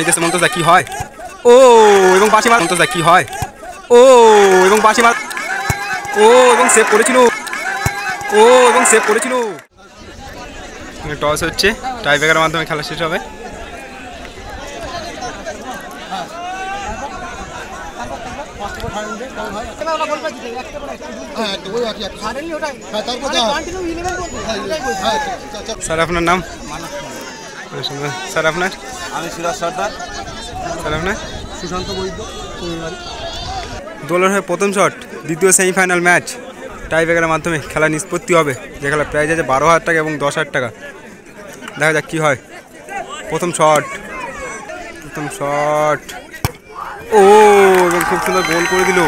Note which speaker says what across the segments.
Speaker 1: নিতেছে মন্তজদা, কি হয়? ও এবং বাঁশি মার মন্তজদা, কি হয়? ও এবং বাঁশি মার, ও এবং সেভ করেছিল, ও এবং সেভ করেছিল। টস হচ্ছে, টাই ব্রেকারের মাধ্যমে খেলা শেষ হবে। স্যার আপনার নাম? স্যার আপনার?
Speaker 2: আমি সিরাজ সর্দার।
Speaker 1: স্যার আপনার?
Speaker 2: সুশান্ত বৈদ্য।
Speaker 1: দলের হয়ে প্রথম শট, দ্বিতীয় সেমিফাইনাল ম্যাচ টাই ব্রেকারের মাধ্যমে খেলা নিষ্পত্তি হবে, যে খেলা প্রাইজ আছে 12,000 টাকা এবং 10,000 টাকা। দেখা যাক কি হয়। প্রথম শট, প্রথম শট, ও এবং খুব সুন্দর গোল করে দিল।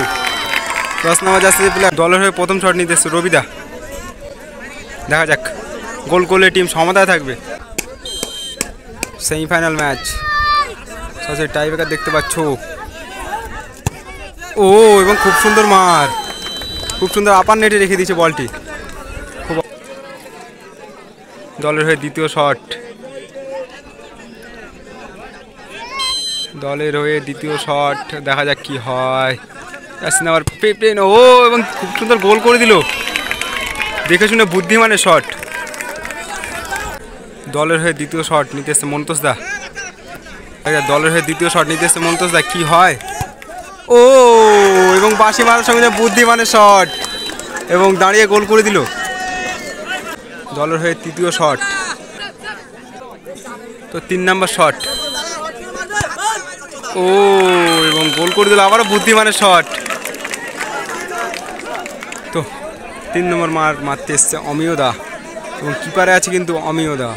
Speaker 1: 10 নম্বর জার্সি প্লেয়ার দলের হয়ে প্রথম শট নিতে এসছে রবিদা। দেখা যাক, গোল করলে টিম সমতায় থাকবে। সেমিফাইনাল ম্যাচ, সরাসরি টাই ব্রেকার দেখতে পাচ্ছ। ও এবং খুব সুন্দর মার, খুব সুন্দর আপার নেটে রেখে দিয়েছে বলটি। খুব দলের হয়ে দ্বিতীয় শট, দলের হয়ে দ্বিতীয় শট। দেখা যাক কি হয়। আবার পেপেন, ও এবং খুব সুন্দর গোল করে দিল, দেখে শুনে বুদ্ধিমানের শট। দলের হয়ে দ্বিতীয় শট নিতে এসছে মন্তজদা। দলের হয়ে দ্বিতীয় শট নিতে এসছে মন্তজদা, কি হয়? ও এবং বাঁশি মারার সঙ্গে বুদ্ধিমানের শট এবং দাঁড়িয়ে গোল করে দিল। দলের হয়ে তৃতীয় শট, তো 3 নম্বর শট, ও এবং গোল করে দিল, আবারও বুদ্ধিমানের শট। তো 3 নম্বর মারতে এসছে অমিয়দা এবং কিপারে আছে কিন্তু অমিয়দা।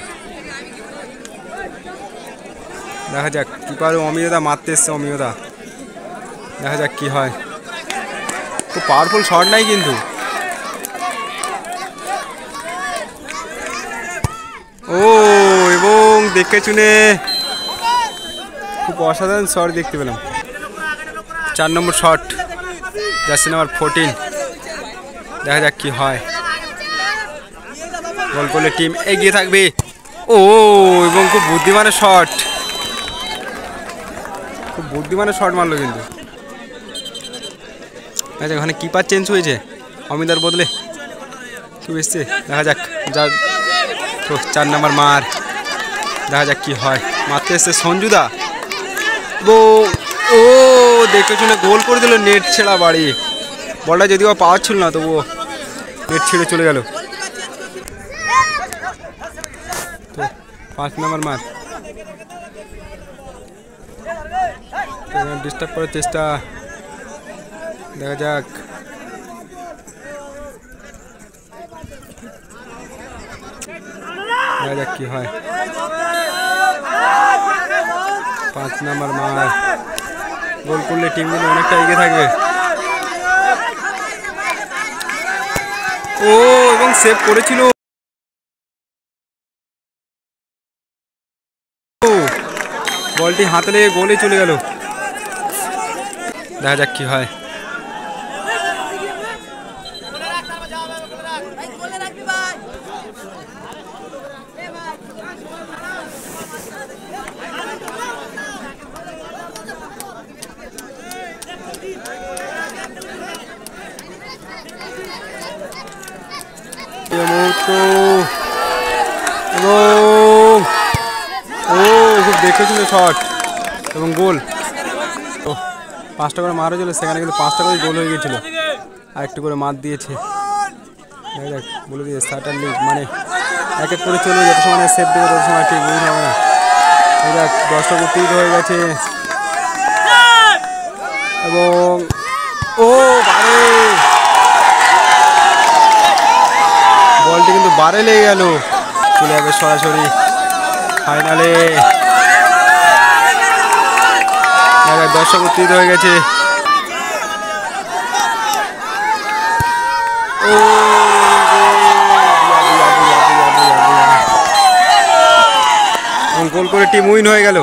Speaker 1: দেখা যাক, কিপারে অমিয়দা মারতে এসছে অমিয়দা। দেখা যাক কি হয়। খুব পাওয়ারফুল শট নাই কিন্তু। ও এবং দেখে শুনে খুব অসাধারণ শট দেখতে পেলাম। 4 নম্বর শট, জার্সি নাম্বার 14। দেখা যাক কি হয়। গোল করলে টিম এগিয়ে থাকবে। ও এবং খুব বুদ্ধিমানের শট, খুব বুদ্ধিমানের শট মারলো কিন্তু। আচ্ছা, ওখানে কিপার চেঞ্জ হয়েছে, অমিতার বদলে কেউ এসছে। দেখা যাক, যা তো 4 নম্বর মার। দেখা যাক কি হয়। মারতে এসছে সঞ্জুদা। ও দেখে শুনে গোল করে দিল, নেট ছেড়া বাড়ি। বলটা যদিও পাওয়ার ছিল না, তবুও নেট ছেড়ে চলে গেল। তো 5 নম্বর মার, ডিস্টার্ব করার চেষ্টা। দেখা যাক, দেখা যাক কি হয়। 5 নম্বর মার, গোল করলে টিম কিন্তু অনেকটা এগিয়ে থাকবে। ও এবং সেভ করেছিল, বলটি হাতে লেগে গোলে চলে গেল। দেখা যাক কি হয়। খুব দেখে শুনে শট এবং গোল। 5টা করে মারও ছিল, সেখানে কিন্তু 5টা করে গোল হয়ে গিয়েছিল। আর একটু করে মার দিয়েছে। দেখ বলে দিয়ে স্টার্টার লিগ মানে এক এক করে চলবে, যত সময় সেভ দেবে তত সময় ঠিক উইন হবে না। দেখ 10টা উত্তীর্ণ হয়ে গেছে এবং বলটি কিন্তু বারে লেগে গেল, চলে যাবে সরাসরি ফাইনালে। 10টা উত্তীর্ণ হয়ে গেছে। গোল করে টিম উইন হয়ে গেল।